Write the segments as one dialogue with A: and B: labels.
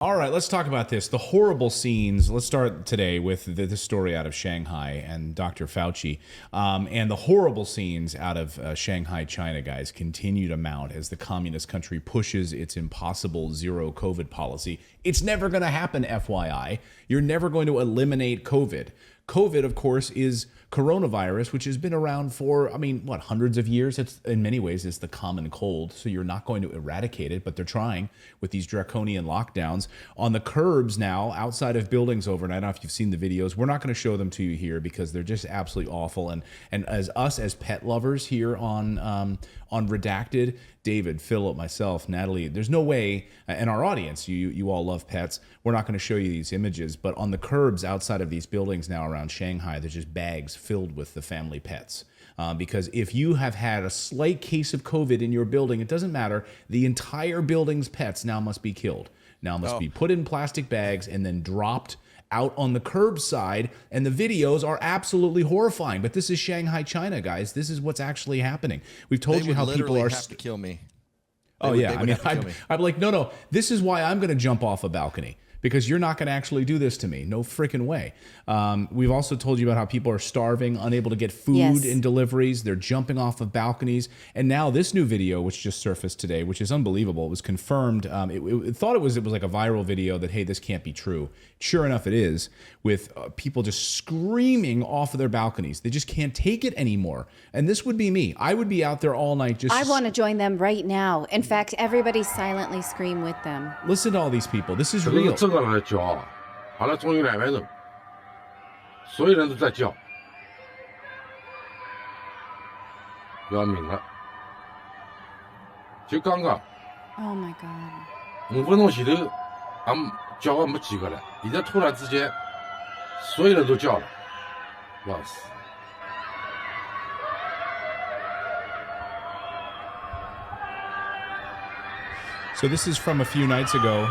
A: All right, let's talk about this. The horrible scenes. Let's start today with the story out of Shanghai and Dr. Fauci. And the horrible scenes out of Shanghai, China, guys, continue to mount as the communist country pushes its impossible zero COVID policy. It's never going to happen, FYI. You're never going to eliminate COVID. COVID, of course, is coronavirus, which has been around for, hundreds of years. It's in many ways it's the common cold, so you're not going to eradicate it, but they're trying with these draconian lockdowns on the curbs now outside of buildings overnight. I don't know if you've seen the videos. We're not going to show them to you here because they're just absolutely awful. And as pet lovers here on Redacted, David, Philip, myself, Natalie, there's no way, and our audience, you all love pets, we're not going to show you these images, but on the curbs outside of these buildings now around Shanghai, there's just bags filled with the family pets. Because if you have had a slight case of COVID in your building, it doesn't matter, the entire building's pets now must be killed. Now must be put in plastic bags and then dropped out on the curbside, and the videos are absolutely horrifying. But this is Shanghai, China, guys. This is what's actually happening. We've told you how people are
B: have to kill me.
A: Oh yeah, I'm like, no. This is why I'm going to jump off a balcony. Because you're not going to actually do this to me. No freaking way. We've also told you about how people are starving, unable to get food in deliveries. They're jumping off of balconies. And now this new video, which just surfaced today, which is unbelievable, it was confirmed. It thought it was like a viral video that, hey, this can't be true. Sure enough, it is, with people just screaming off of their balconies. They just can't take it anymore. And this would be me. I would be out there all night just...
C: I want to join them right now. In fact, everybody silently scream with them.
A: Listen to all these people. This is real.
D: 这个人骄傲，好了，终于2万人，所有人都在叫，要命了。就刚刚
C: Oh my God
D: 5分钟前头，俺们叫的没几个了，现在突然之间，所有人都叫了，哇塞！
A: So this is from a few nights ago.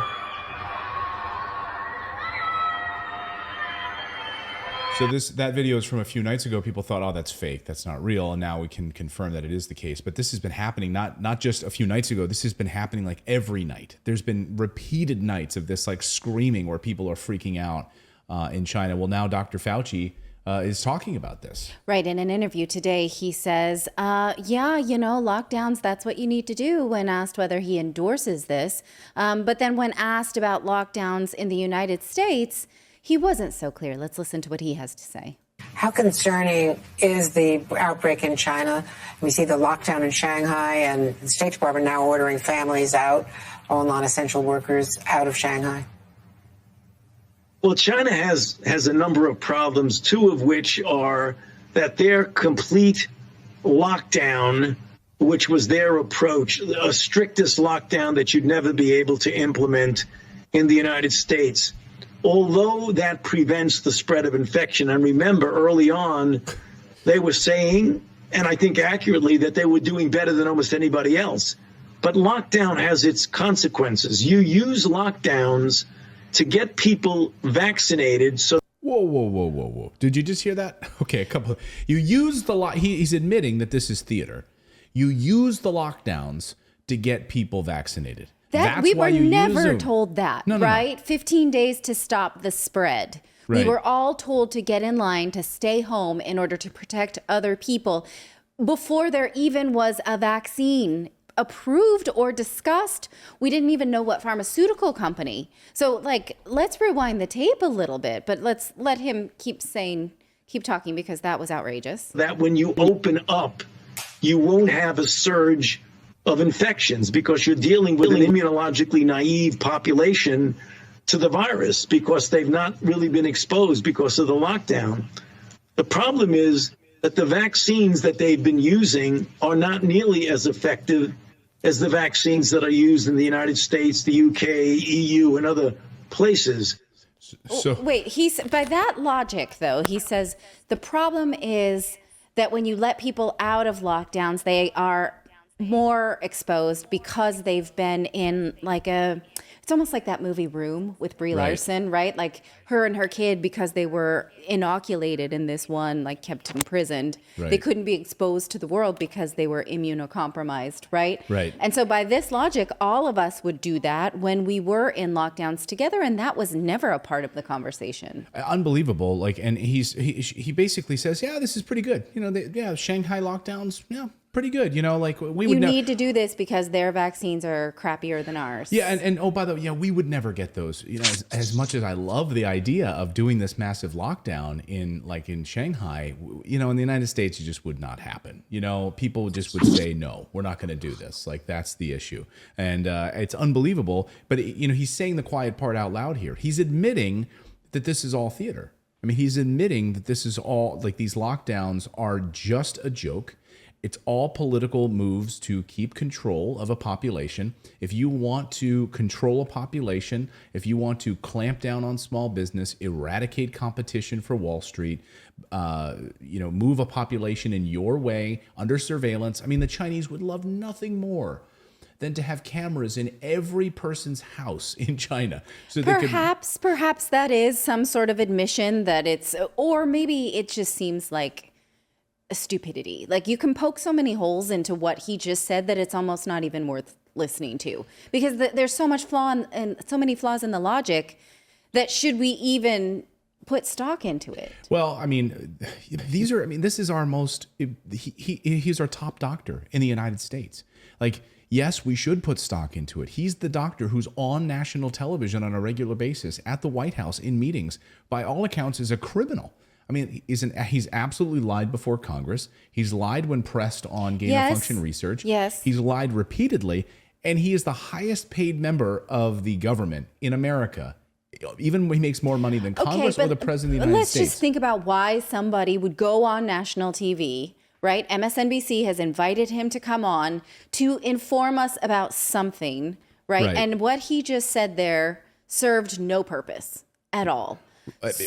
A: So that video is from a few nights ago. People thought, oh, that's fake. That's not real. And now we can confirm that it is the case. But this has been happening not just a few nights ago. This has been happening like every night. There's been repeated nights of this like screaming where people are freaking out in China. Well, now Dr. Fauci is talking about this.
C: Right. In an interview today, he says, lockdowns, that's what you need to do, when asked whether he endorses this. But then when asked about lockdowns in the United States, he wasn't so clear. Let's listen to what he has to say.
E: How concerning is the outbreak in China? We see the lockdown in Shanghai, and the State Department now ordering families out, all non-essential workers out of Shanghai.
F: Well, China has a number of problems, two of which are that their complete lockdown, which was their approach, a strictest lockdown that you'd never be able to implement in the United States, although that prevents the spread of infection. And remember, early on, they were saying, and I think accurately, that they were doing better than almost anybody else. But lockdown has its consequences. You use lockdowns to get people vaccinated. So
A: Whoa. Did you just hear that? Okay, you use he's admitting that this is theater. You use the lockdowns to get people vaccinated.
C: That we were never told that, right? No. 15 days to stop the spread. Right. We were all told to get in line, to stay home in order to protect other people before there even was a vaccine approved or discussed. We didn't even know what pharmaceutical company. So let's rewind the tape a little bit, but let's let him keep talking, because that was outrageous.
F: That when you open up, you won't have a surge of infections because you're dealing with an immunologically naive population to the virus because they've not really been exposed because of the lockdown. The problem is that the vaccines that they've been using are not nearly as effective as the vaccines that are used in the United States, the UK, EU, and other places.
C: So wait, by that logic, though, he says the problem is that when you let people out of lockdowns, they are more exposed because they've been in like it's almost like that movie Room with Brie Larson, right? Like her and her kid, because they were inoculated in this one, like kept imprisoned. Right. They couldn't be exposed to the world because they were immunocompromised, right?
A: Right.
C: And so by this logic, all of us would do that when we were in lockdowns together, and that was never a part of the conversation.
A: Unbelievable. Like, and he basically says, yeah, this is pretty good. You know, Shanghai lockdowns, yeah, pretty good. You know, like we would
C: need to do this because their vaccines are crappier than ours.
A: Yeah, and oh, by the way, yeah, we would never get those. You know, as much as I love the idea of doing this massive lockdown in Shanghai, you know, in the United States, it just would not happen. You know, people just would say, no, we're not going to do this. Like, that's the issue. And it's unbelievable. But, you know, he's saying the quiet part out loud here. He's admitting that this is all theater. I mean, he's admitting that this is all, like, these lockdowns are just a joke. It's all political moves to keep control of a population. If you want to control a population, if you want to clamp down on small business, eradicate competition for Wall Street, you know, move a population in your way under surveillance. I mean, the Chinese would love nothing more than to have cameras in every person's house in China. So
C: perhaps that is some sort of admission that it's, or maybe it just seems like a stupidity. Like, you can poke so many holes into what he just said that it's almost not even worth listening to, because there's so much and so many flaws in the logic that should we even put stock into it?
A: Well, I mean, this is our most, he's our top doctor in the United States. Like, yes, we should put stock into it. He's the doctor who's on national television on a regular basis at the White House in meetings. By all accounts, is a criminal. I mean, he's absolutely lied before Congress. He's lied when pressed on gain-of-function research.
C: Yes.
A: He's lied repeatedly, and he is the highest paid member of the government in America, even when he makes more money than Congress or the President of the United States.
C: Let's just think about why somebody would go on national TV, right? MSNBC has invited him to come on to inform us about something, right? And what he just said there served no purpose at all.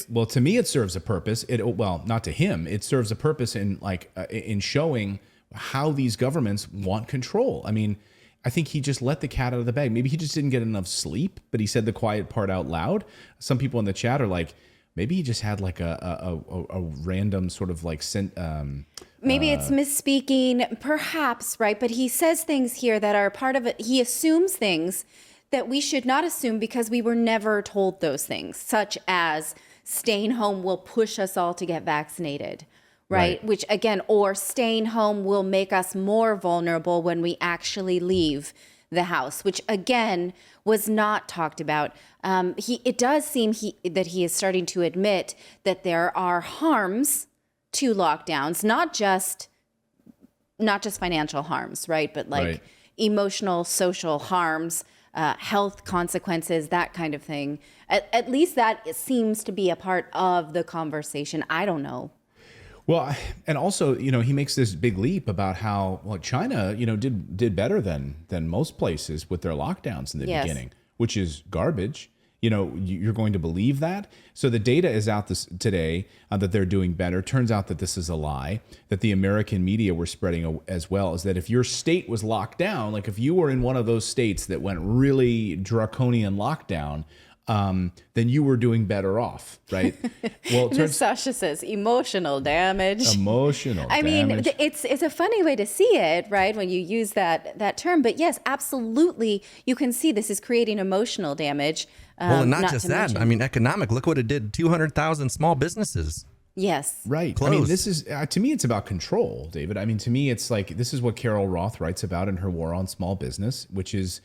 A: Well, to me, it serves a purpose. Well, not to him. It serves a purpose in showing how these governments want control. I mean, I think he just let the cat out of the bag. Maybe he just didn't get enough sleep, but he said the quiet part out loud. Some people in the chat are like, maybe he just had like a random sort of like
C: maybe it's misspeaking, perhaps, right? But he says things here that are part of it. He assumes things that we should not assume because we were never told those things, such as staying home will push us all to get vaccinated, right? Which again, or staying home will make us more vulnerable when we actually leave the house, which again was not talked about. It does seem that he is starting to admit that there are harms to lockdowns, not just financial harms, right? But like emotional, social harms, health consequences, that kind of thing. At least that seems to be a part of the conversation. I don't know.
A: Well, and also, you know, he makes this big leap about how, well, China, you know, did better than most places with their lockdowns in the beginning, which is garbage. You know, you're going to believe that? So the data is out today that they're doing better. Turns out that this is a lie, that the American media were spreading as well, is that if your state was locked down, like if you were in one of those states that went really draconian lockdown, then you were doing better off, right? Well,
C: Sasha says emotional damage.
A: I
C: mean, it's a funny way to see it, right? When you use that term, but yes, absolutely, you can see this is creating emotional damage.
B: Well, and not just that. I mean, economic. Look what it did. 200,000 small businesses.
C: Yes.
A: Right.
B: Close.
A: I mean, this is, to me, it's about control, David. I mean, to me, it's like, this is what Carol Roth writes about in her War on Small Business, which is,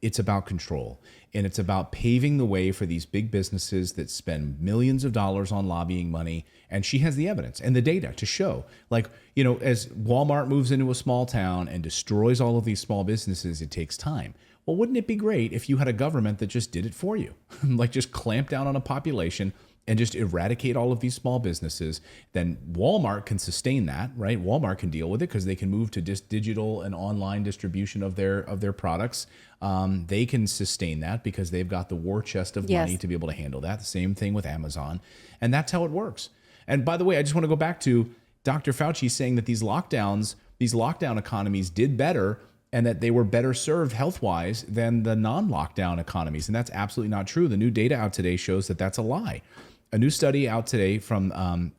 A: it's about control. And it's about paving the way for these big businesses that spend millions of dollars on lobbying money. And she has the evidence and the data to show, like, you know, as Walmart moves into a small town and destroys all of these small businesses, it takes time. Well, wouldn't it be great if you had a government that just did it for you? Like, just clamp down on a population and just eradicate all of these small businesses. Then Walmart can sustain that, right? Walmart can deal with it because they can move to digital and online distribution of their products. They can sustain that because they've got the war chest of money to be able to handle that. The same thing with Amazon. And that's how it works. And by the way, I just want to go back to Dr. Fauci saying that these lockdowns these lockdown economies did better and that they were better served health-wise than the non-lockdown economies. And that's absolutely not true. The new data out today shows that that's a lie. A new study out today from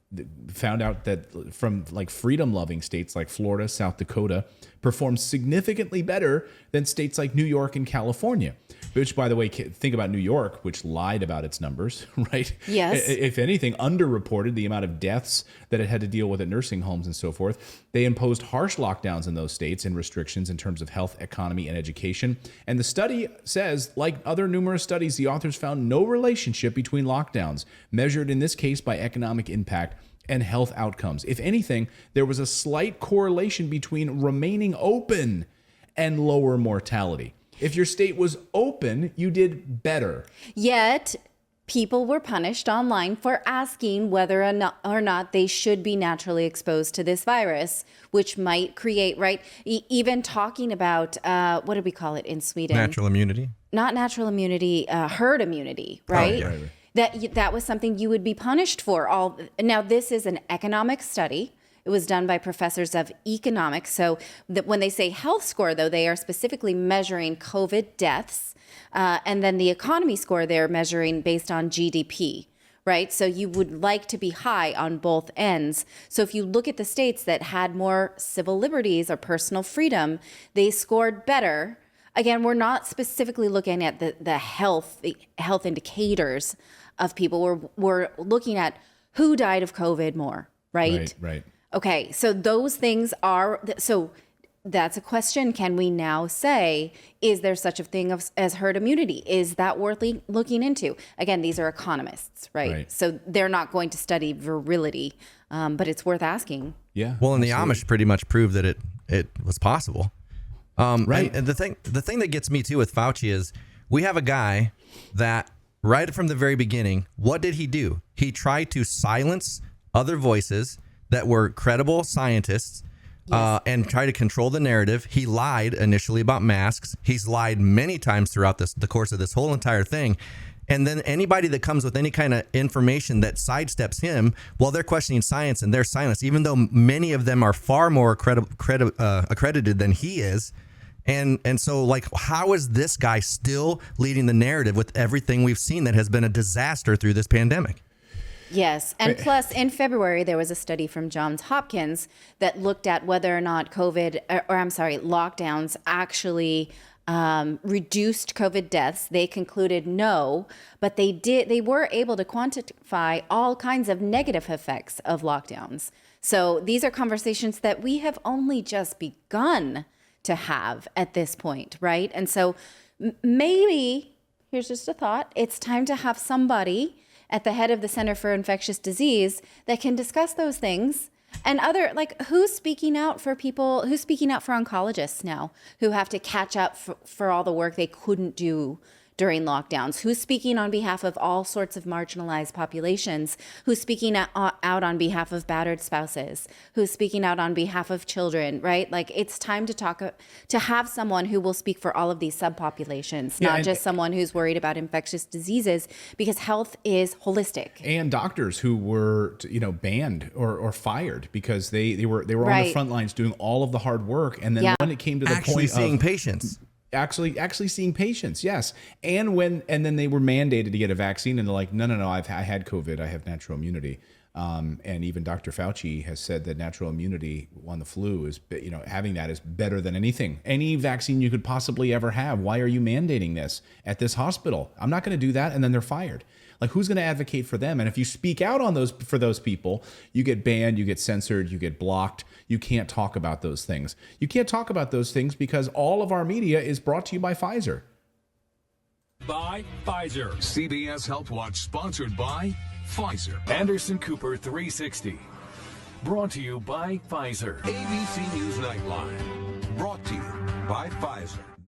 A: found out that from like freedom-loving states like Florida, South Dakota, performed significantly better than states like New York and California. Which, by the way, think about New York, which lied about its numbers, right?
C: Yes.
A: If anything, underreported the amount of deaths that it had to deal with at nursing homes and so forth. They imposed harsh lockdowns in those states and restrictions in terms of health, economy, and education. And the study says, like other numerous studies, the authors found no relationship between lockdowns, measured in this case by economic impact and health outcomes. If anything, there was a slight correlation between remaining open and lower mortality. If your state was open, you did better.
C: Yet, people were punished online for asking whether or not they should be naturally exposed to this virus, which might create, right? Even talking about, what did we call it in Sweden?
B: Natural immunity?
C: Not natural immunity, herd immunity, right?
B: Oh, yeah.
C: That was something you would be punished for. Now, this is an economic study. It was done by professors of economics. So when they say health score, though, they are specifically measuring COVID deaths. And then the economy score, they're measuring based on GDP, right? So you would like to be high on both ends. So if you look at the states that had more civil liberties or personal freedom, they scored better. Again, we're not specifically looking at the health indicators of people. We're looking at who died of COVID more, right?
A: Right.
C: Okay, so those things are, so that's a question. Can we now say, is there such a thing as herd immunity? Is that worth looking into? Again, these are economists, right? So they're not going to study virility, but it's worth asking.
A: Yeah.
B: Well, and the Amish pretty much proved that it was possible.
A: Right.
B: And the thing that gets me too with Fauci is we have a guy that right from the very beginning, what did he do? He tried to silence other voices that were credible scientists and try to control the narrative. He lied initially about masks. He's lied many times throughout the course of this whole entire thing. And then anybody that comes with any kind of information that sidesteps him, well, they're questioning science and they're silenced, even though many of them are far more accredited than he is. And so, like, how is this guy still leading the narrative with everything we've seen that has been a disaster through this pandemic?
C: Yes. And plus, in February, there was a study from Johns Hopkins that looked at whether or not lockdowns actually reduced COVID deaths. They concluded no, but they were able to quantify all kinds of negative effects of lockdowns. So these are conversations that we have only just begun to have at this point, right? And so maybe, here's just a thought, it's time to have somebody at the head of the Center for Infectious Disease that can discuss those things. And who's speaking out for people, who's speaking out for oncologists now who have to catch up for all the work they couldn't do during lockdowns? Who's speaking on behalf of all sorts of marginalized populations? Who's speaking out on behalf of battered spouses? Who's speaking out on behalf of children, right? Like, it's time to have someone who will speak for all of these subpopulations, not just someone who's worried about infectious diseases, because health is holistic.
A: And doctors who were, banned or fired because they were on the front lines doing all of the hard work, and then when it came to the
B: actually
A: point
B: seeing
A: of
B: patients.
A: Actually seeing patients, yes. And then they were mandated to get a vaccine, and they're like, no, I had COVID, I have natural immunity. And even Dr. Fauci has said that natural immunity on the flu is, having that is better than any vaccine you could possibly ever have. Why are you mandating this at this hospital? I'm not going to do that. And then they're fired. Like, who's going to advocate for them? And if you speak out on for those people, you get banned, you get censored, you get blocked. You can't talk about those things. You can't talk about those things because all of our media is brought to you by Pfizer.
G: By Pfizer.
H: CBS Health Watch sponsored by Pfizer.
G: Anderson Cooper 360. Brought to you by Pfizer.
H: ABC News Nightline. Brought to you by Pfizer.